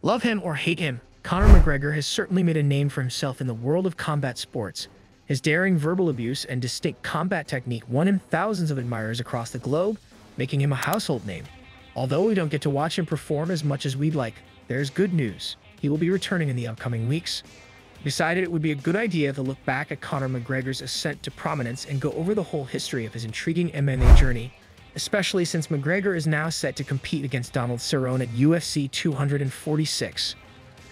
Love him or hate him, Conor McGregor has certainly made a name for himself in the world of combat sports. His daring verbal abuse and distinct combat technique won him thousands of admirers across the globe, making him a household name. Although we don't get to watch him perform as much as we'd like, there's good news. He will be returning in the upcoming weeks. We decided it would be a good idea to look back at Conor McGregor's ascent to prominence and go over the whole history of his intriguing MMA journey, especially since McGregor is now set to compete against Donald Cerrone at UFC 246.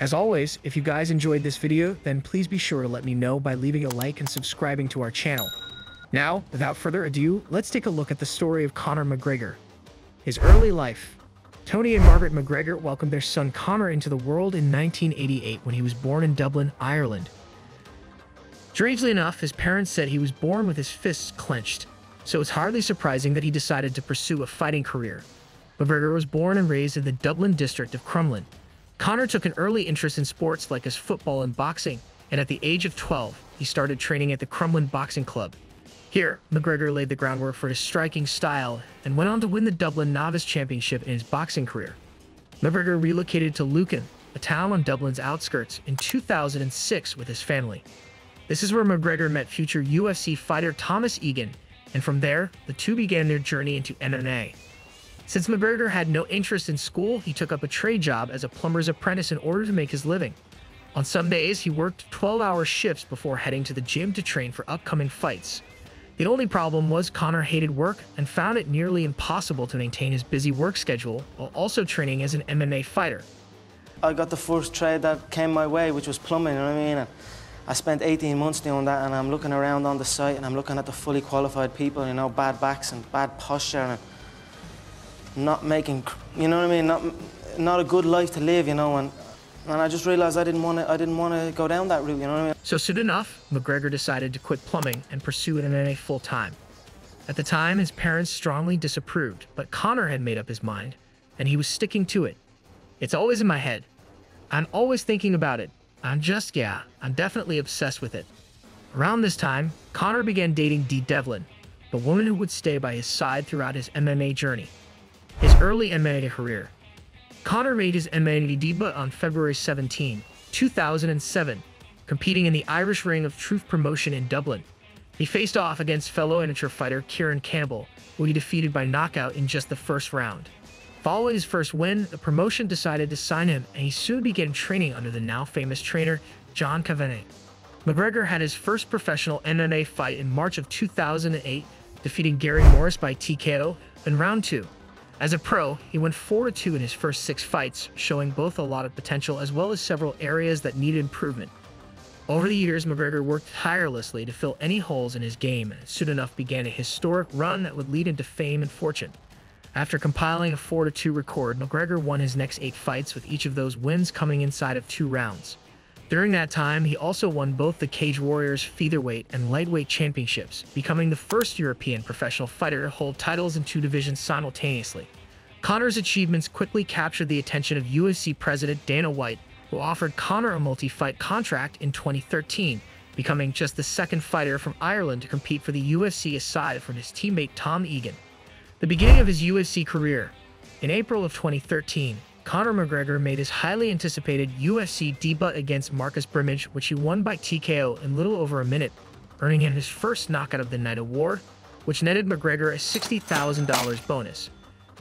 As always, if you guys enjoyed this video, then please be sure to let me know by leaving a like and subscribing to our channel. Now, without further ado, let's take a look at the story of Conor McGregor. His early life. Tony and Margaret McGregor welcomed their son Conor into the world in 1988 when he was born in Dublin, Ireland. Strangely enough, his parents said he was born with his fists clenched, so it's hardly surprising that he decided to pursue a fighting career. McGregor was born and raised in the Dublin district of Crumlin. Conor took an early interest in sports like as football and boxing, and at the age of 12, he started training at the Crumlin Boxing Club. Here, McGregor laid the groundwork for his striking style and went on to win the Dublin Novice Championship in his boxing career. McGregor relocated to Lucan, a town on Dublin's outskirts, in 2006 with his family. This is where McGregor met future UFC fighter Thomas Egan, and from there, the two began their journey into MMA. Since McGregor had no interest in school, he took up a trade job as a plumber's apprentice in order to make his living. On some days, he worked 12-hour shifts before heading to the gym to train for upcoming fights. The only problem was Conor hated work and found it nearly impossible to maintain his busy work schedule while also training as an MMA fighter. I got the first trade that came my way, which was plumbing, you know what I mean? And I spent 18 months doing that, and I'm looking around on the site and I'm looking at the fully qualified people, you know, bad backs and bad posture and not making, you know what I mean, not a good life to live, you know, and I just realized I didn't want to go down that route, you know what I mean? So soon enough, McGregor decided to quit plumbing and pursue MMA full-time. At the time, his parents strongly disapproved, but Conor had made up his mind, and he was sticking to it. It's always in my head. I'm always thinking about it. I'm definitely obsessed with it. Around this time, Conor began dating Dee Devlin, the woman who would stay by his side throughout his MMA journey. His early MMA career. Conor made his MMA debut on February 17, 2007, competing in the Irish Ring of Truth promotion in Dublin. He faced off against fellow amateur fighter Kieran Campbell, who he defeated by knockout in just the first round. Following his first win, the promotion decided to sign him, and he soon began training under the now famous trainer John Kavanagh. McGregor had his first professional MMA fight in March of 2008, defeating Gary Morris by TKO in round 2. As a pro, he went 4-2 in his first 6 fights, showing both a lot of potential as well as several areas that needed improvement. Over the years, McGregor worked tirelessly to fill any holes in his game and soon enough began a historic run that would lead into fame and fortune. After compiling a 4-2 record, McGregor won his next 8 fights, with each of those wins coming inside of 2 rounds. During that time, he also won both the Cage Warriors featherweight and lightweight championships, becoming the first European professional fighter to hold titles in 2 divisions simultaneously. Conor's achievements quickly captured the attention of UFC president Dana White, who offered Conor a multi-fight contract in 2013, becoming just the second fighter from Ireland to compete for the UFC aside from his teammate Tom Egan. The beginning of his UFC career. In April of 2013, Conor McGregor made his highly anticipated UFC debut against Marcus Brimage, which he won by TKO in little over a minute, earning him his first Knockout of the Night award, which netted McGregor a $60,000 bonus.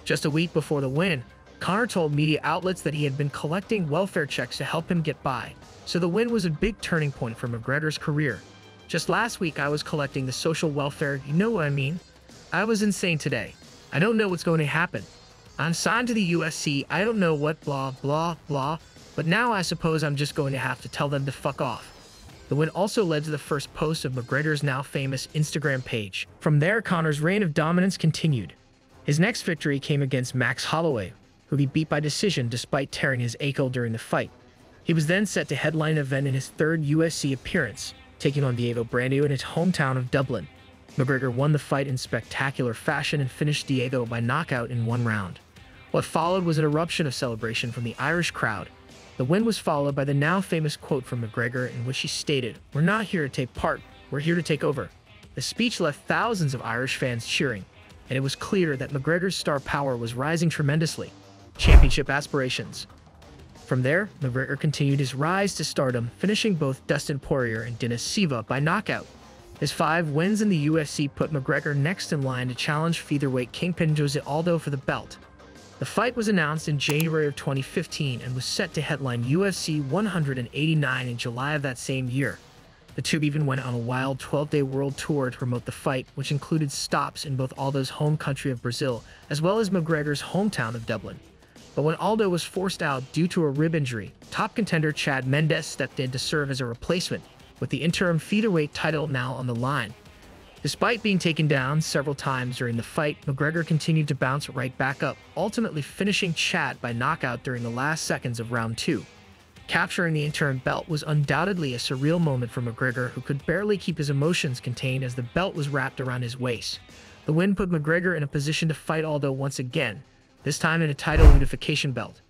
Just a week before the win, Conor told media outlets that he had been collecting welfare checks to help him get by, so the win was a big turning point for McGregor's career. Just last week I was collecting the social welfare, you know what I mean? I was insane today. I don't know what's going to happen. I'm signed to the UFC, I don't know what blah blah blah, but now I suppose I'm just going to have to tell them to fuck off. The win also led to the first post of McGregor's now famous Instagram page. From there, Conor's reign of dominance continued. His next victory came against Max Holloway, who he beat by decision despite tearing his ACL during the fight. He was then set to headline an event in his 3rd UFC appearance, taking on Diego Brandao in his hometown of Dublin. McGregor won the fight in spectacular fashion and finished Diego by knockout in 1 round. What followed was an eruption of celebration from the Irish crowd. The win was followed by the now famous quote from McGregor in which he stated, "We're not here to take part, we're here to take over." The speech left thousands of Irish fans cheering, and it was clear that McGregor's star power was rising tremendously. Championship aspirations. From there, McGregor continued his rise to stardom, finishing both Dustin Poirier and Dennis Silva by knockout. His 5 wins in the UFC put McGregor next in line to challenge featherweight kingpin Jose Aldo for the belt. The fight was announced in January of 2015 and was set to headline UFC 189 in July of that same year. The two even went on a wild 12-day world tour to promote the fight, which included stops in both Aldo's home country of Brazil as well as McGregor's hometown of Dublin. But when Aldo was forced out due to a rib injury, top contender Chad Mendes stepped in to serve as a replacement, with the interim featherweight title now on the line. Despite being taken down several times during the fight, McGregor continued to bounce right back up, ultimately finishing Chad by knockout during the last seconds of round 2. Capturing the interim belt was undoubtedly a surreal moment for McGregor, who could barely keep his emotions contained as the belt was wrapped around his waist. The win put McGregor in a position to fight Aldo once again, this time in a title unification belt.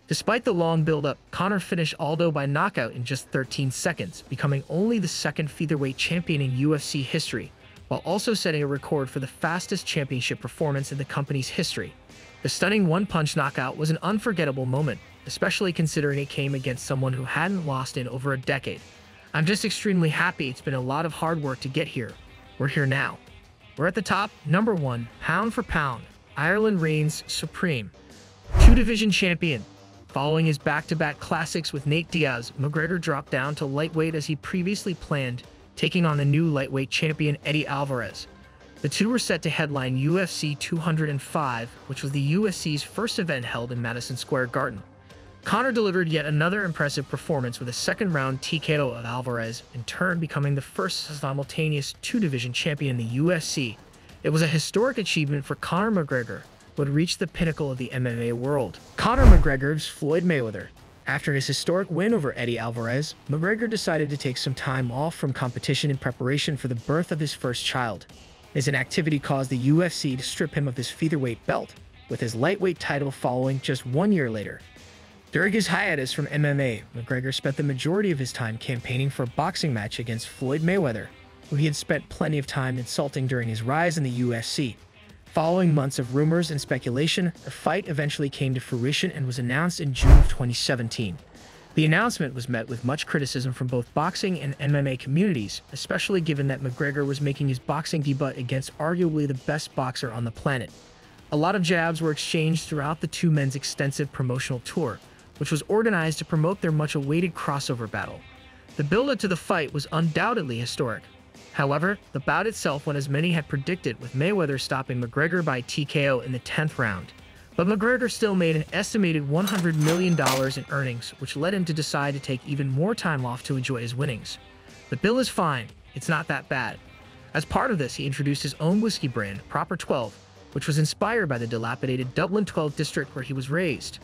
Despite the long build-up, Conor finished Aldo by knockout in just 13 seconds, becoming only the second featherweight champion in UFC history, while also setting a record for the fastest championship performance in the company's history. The stunning one-punch knockout was an unforgettable moment, especially considering it came against someone who hadn't lost in over a decade. I'm just extremely happy. It's been a lot of hard work to get here. We're here now. We're at the top. Number 1, pound for pound, Ireland reigns supreme. 2-division champion. Following his back-to-back classics with Nate Diaz, McGregor dropped down to lightweight as he previously planned, taking on the new lightweight champion Eddie Alvarez. The two were set to headline UFC 205, which was the UFC's first event held in Madison Square Garden. Conor delivered yet another impressive performance with a second-round TKO of Alvarez, in turn becoming the first simultaneous 2-division champion in the UFC. It was a historic achievement for Conor McGregor, who had reached the pinnacle of the MMA world. Conor McGregor's Floyd Mayweather. After his historic win over Eddie Alvarez, McGregor decided to take some time off from competition in preparation for the birth of his first child. His inactivity caused the UFC to strip him of his featherweight belt, with his lightweight title following just 1 year later. During his hiatus from MMA, McGregor spent the majority of his time campaigning for a boxing match against Floyd Mayweather, who he had spent plenty of time insulting during his rise in the UFC. Following months of rumors and speculation, the fight eventually came to fruition and was announced in June of 2017. The announcement was met with much criticism from both boxing and MMA communities, especially given that McGregor was making his boxing debut against arguably the best boxer on the planet. A lot of jabs were exchanged throughout the two men's extensive promotional tour, which was organized to promote their much-awaited crossover battle. The build-up to the fight was undoubtedly historic. However, the bout itself went as many had predicted, with Mayweather stopping McGregor by TKO in the 10th round. But McGregor still made an estimated $100 million in earnings, which led him to decide to take even more time off to enjoy his winnings. The bill is fine. It's not that bad. As part of this, he introduced his own whiskey brand, Proper 12, which was inspired by the dilapidated Dublin 12 district where he was raised.